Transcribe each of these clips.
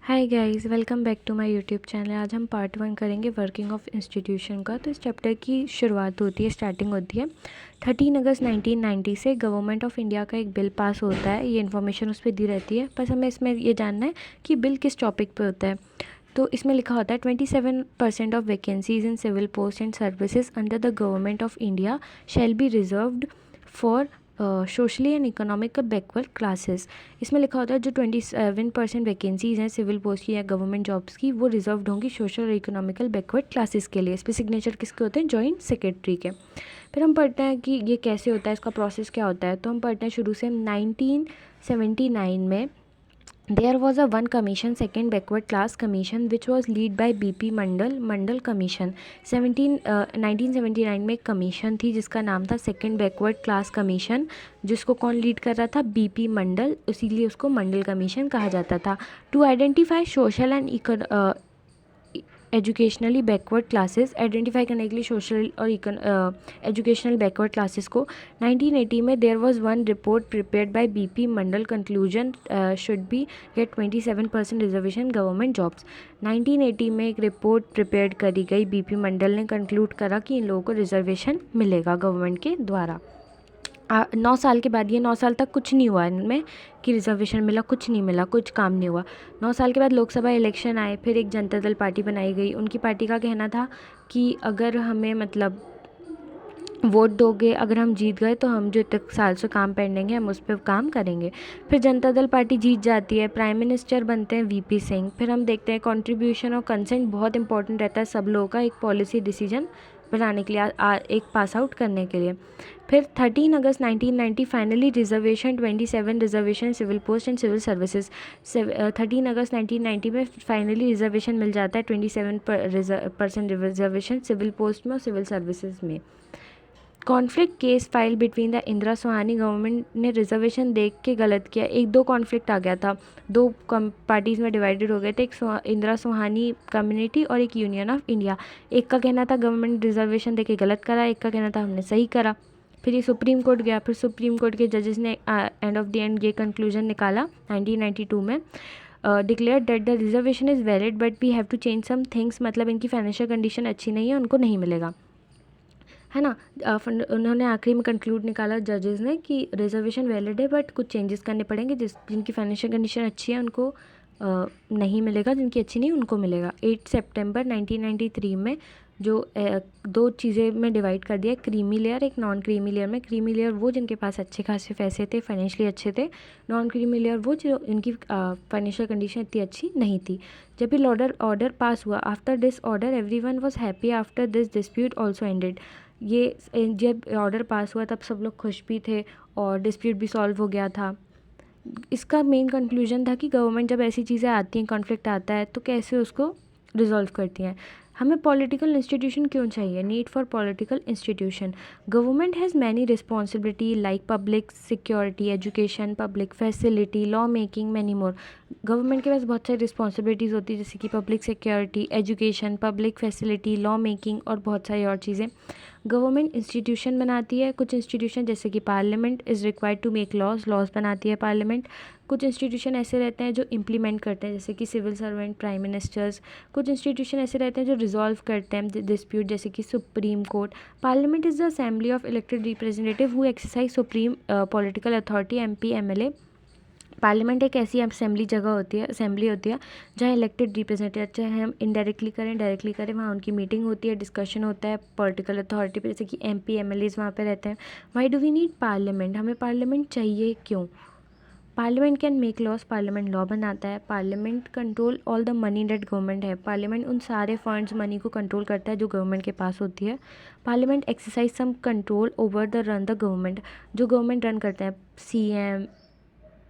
Hi guys, welcome back to my YouTube channel. आज हम part 1 करेंगे वर्किंग ऑफ इंस्टीट्यूशन का। तो इस चैप्टर की शुरुआत होती है, स्टार्टिंग होती है 13 अगस्त 1990 से। गवर्नमेंट ऑफ इंडिया का एक बिल पास होता है, ये इन्फॉर्मेशन उस पर दी रहती है। बस हमें इसमें ये जानना है कि बिल किस टॉपिक पे होता है। तो इसमें लिखा होता है 27% of vacancies in civil post and services under the government of India shall be reserved for socially and economical backward classes. इसमें लिखा होता है जो 27% वैकेंसीज़ हैं सिविल पोस्ट की या गवर्नमेंट जॉब्स की, वो रिजर्व्ड होंगी सोशल और इकोनॉमिकल बैकवर्ड क्लासेस के लिए। इस पर सिग्नेचर किसके होते हैं? जॉइंट सेक्रेटरी के। फिर हम पढ़ते हैं कि ये कैसे होता है, इसका प्रोसेस क्या होता है। तो हम पढ़ते हैं शुरू से। 1979 में there was a one commission, second backward class commission, which was led by BP Mandal commission. 1979 में एक कमीशन थी जिसका नाम था सेकंड बैकवर्ड क्लास कमीशन, जिसको कौन लीड कर रहा था? बीपी मंडल, इसीलिए उसको मंडल कमीशन कहा जाता था। To identify social and educationally backward classes, identify करने के लिए सोशल और एजुकेशनल बैकवर्ड क्लासेस को 1980 में there was one report prepared by BP Mandal, conclusion should be get 27% reservation government jobs. 1980 में एक रिपोर्ट प्रिपेयर करी गई, बीपी मंडल ने कंक्लूड करा कि इन लोगों को रिजर्वेशन मिलेगा गवर्नमेंट के द्वारा। 9 साल के बाद, ये 9 साल तक कुछ नहीं हुआ इनमें कि रिजर्वेशन मिला, कुछ नहीं मिला, कुछ काम नहीं हुआ। 9 साल के बाद लोकसभा इलेक्शन आए, फिर एक जनता दल पार्टी बनाई गई। उनकी पार्टी का कहना था कि अगर हमें वोट दोगे, अगर हम जीत गए तो हम जो इतने साल से काम पेंडिंग है हम उस पर काम करेंगे। फिर जनता दल पार्टी जीत जाती है, प्राइम मिनिस्टर बनते हैं वीपी सिंह। फिर हम देखते हैं कंट्रीब्यूशन और कंसेंट बहुत इंपॉर्टेंट रहता है सब लोगों का एक पॉलिसी डिसीजन बनाने के लिए, एक पास आउट करने के लिए। फिर 13 August 1990 finally reservation 27 reservation civil post and civil services. 13 August 1990 में फाइनली रिजर्वेशन मिल जाता है 27% रिजर्वेशन सिविल पोस्ट में और सिविल सर्विसेज में। Conflict case file between the Indira Sohani, government ने रिजर्वेशन देख के गलत किया। एक दो कॉन्फ्लिक्ट आ गया था, दो पार्टीज़ में डिवाइडेड हो गए थे, एक इंदिरा सोहानी कम्युनिटी और एक यूनियन ऑफ इंडिया। एक का कहना था गवर्नमेंट ने रिजर्वेशन दे के गलत करा, एक का कहना था हमने सही करा। फिर ये सुप्रीम कोर्ट गया, फिर सुप्रीम कोर्ट के जजेस ने एंड ऑफ द एंड ये कंक्लूजन निकाला 1992 में। Declare that the reservation is valid but we have to change some things, मतलब इनकी फाइनेंशियल कंडीशन अच्छी नहीं है, उनको नहीं मिलेगा, है ना। उन्होंने आखिरी में कंक्लूड निकाला जजेस ने कि रिजर्वेशन वैलिड है बट कुछ चेंजेस करने पड़ेंगे, जिनकी फाइनेंशियल कंडीशन अच्छी है उनको नहीं मिलेगा, जिनकी अच्छी नहीं उनको मिलेगा। 8 सितंबर 1993 में जो दो चीज़ें में डिवाइड कर दिया, क्रीमी लेयर एक नॉन क्रीमी लेयर में। क्रीमी लेयर वो जिनके पास अच्छे खासे पैसे थे, फाइनेंशियली अच्छे थे। नॉन क्रीमी लेयर वो जो इनकी फाइनेंशियल कंडीशन इतनी अच्छी नहीं थी। जब भी ऑर्डर पास हुआ, after this order everyone was happy after this dispute also ended. ये जब ऑर्डर पास हुआ तब सब लोग खुश भी थे और डिस्प्यूट भी सॉल्व हो गया था। इसका मेन कंक्लूजन था कि गवर्नमेंट जब ऐसी चीज़ें आती हैं, कॉन्फ्लिक्ट आता है, तो कैसे उसको रिजॉल्व करती हैं। हमें पॉलिटिकल इंस्टीट्यूशन क्यों चाहिए? Need for political institution. Government has many responsibility like public security, education, public facility, law making, many more. Government के पास बहुत सारी रिस्पॉन्सिबिलिटीज़ होती है, जैसे कि public security, education, public facility, law making और बहुत सारी और चीज़ें। गवर्नमेंट इंस्टीट्यूशन बनाती है, कुछ इंस्टीट्यूशन जैसे कि parliament is required to make laws बनाती है पार्लियामेंट। कुछ इंस्टीट्यूशन ऐसे रहते हैं जो इम्प्लीमेंट करते हैं, जैसे कि सिविल सर्वेंट, प्राइम मिनिस्टर्स। कुछ इंस्टीट्यूशन ऐसे रहते हैं जो रिजॉल्व करते हैं डिस्प्यूट, जैसे कि supreme court. Parliament is the assembly of elected representative who exercise supreme political authority, MP, MLA. Parliament एक ऐसी असेंबली होती है जहाँ इलेक्टेड रिप्रेजेंटेटिव, चाहे हम इनडायरेक्टली करें डायरेक्टली करें, वहाँ उनकी मीटिंग होती है, डिस्कशन होता है पॉलिटिकल अथॉरिटी पे, जैसे कि एमपी, एमएलएज वहाँ पे रहते हैं। Why do we need parliament? हमें पार्लियामेंट चाहिए क्यों? Parliament can make laws, parliament law बनाता है। Parliament control all the money that government है, पार्लियामेंट उन सारे फंड्स, मनी को कंट्रोल करता है जो गवर्नमेंट के पास होती है। Parliament exercise some control over the run the government, जो गवर्नमेंट रन करता है, CM,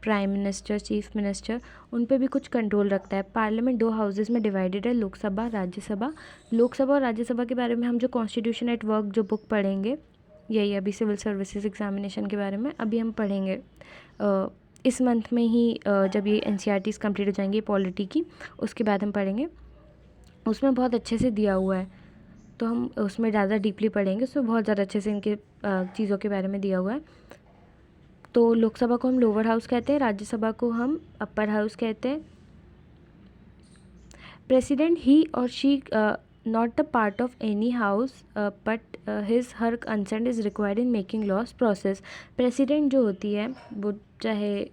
prime minister, chief minister, उन पे भी कुछ कंट्रोल रखता है। पार्लियामेंट 2 हाउसेज में डिवाइडेड है, लोकसभा, राज्यसभा। लोकसभा और राज्यसभा के बारे में हम जो कॉन्स्टिट्यूशन एट वर्क जो बुक पढ़ेंगे, यही अभी सिविल सर्विसेज एग्जामिनेशन के बारे में अभी हम पढ़ेंगे इस मंथ में ही, जब ये एनसीईआरटीज़ कंप्लीट हो जाएंगी पॉलिटी की, उसके बाद हम पढ़ेंगे। उसमें बहुत अच्छे से दिया हुआ है, तो हम उसमें ज़्यादा डीपली पढ़ेंगे, उसमें बहुत ज़्यादा अच्छे से इनके चीज़ों के बारे में दिया हुआ है। तो लोकसभा को हम लोअर हाउस कहते हैं, राज्यसभा को हम अपर हाउस कहते हैं। प्रेसिडेंट ही और she not the part of any house but his her consent is required in making laws process. President जो होती है वो चाहे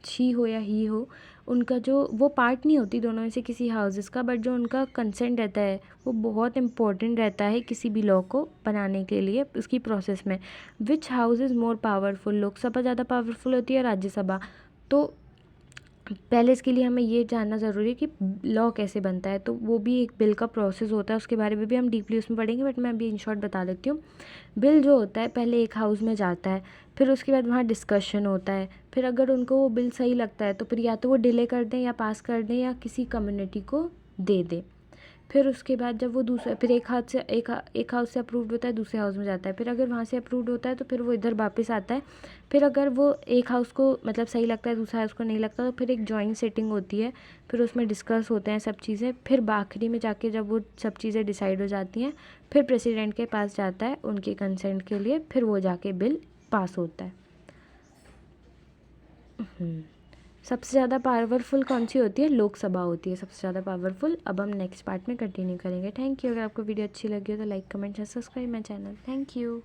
शी हो या ही हो, उनका जो वो पार्ट नहीं होती दोनों में से किसी हाउसेस का, बट जो उनका कंसेंट रहता है वो बहुत इंपॉर्टेंट रहता है किसी भी लॉ को बनाने के लिए उसकी प्रोसेस में. विच house is more powerful, Lok Sabha ज़्यादा पावरफुल होती है राज्यसभा. तो पहले इसके लिए हमें ये जानना ज़रूरी है कि लॉ कैसे बनता है, तो वो भी एक बिल का प्रोसेस होता है, उसके बारे में भी हम डीपली उसमें पढ़ेंगे, बट मैं अभी इन शॉर्ट बता देती हूँ. बिल जो होता है पहले एक हाउस में जाता है, फिर उसके बाद वहाँ डिस्कशन होता है, फिर अगर उनको वो बिल सही लगता है तो फिर या तो वो डिले कर दें या पास कर दें या किसी कम्युनिटी को दे दें. फिर उसके बाद जब वो दूसरा फिर एक हाउस से अप्रूव्ड होता है, दूसरे हाउस में जाता है, फिर अगर वहाँ से अप्रूव्ड होता है तो फिर वो इधर वापस आता है. फिर अगर वो एक हाउस को मतलब सही लगता है, दूसरा हाउस को नहीं लगता, तो फिर एक जॉइंट सिटिंग होती है, फिर उसमें डिस्कस होते हैं सब चीज़ें. फिर आखिरी में जाके जब वो सब चीज़ें डिसाइड हो जाती हैं, फिर प्रेसिडेंट के पास जाता है उनके कंसेंट के लिए, फिर वो जाके बिल पास होता है. सबसे ज़्यादा पावरफुल कौन सी होती है, लोकसभा होती है सबसे ज़्यादा पावरफुल. अब हम नेक्स्ट पार्ट में कंटिन्यू करेंगे. Thank you. अगर आपको वीडियो अच्छी लगी हो तो लाइक कमेंट और subscribe my channel. Thank you.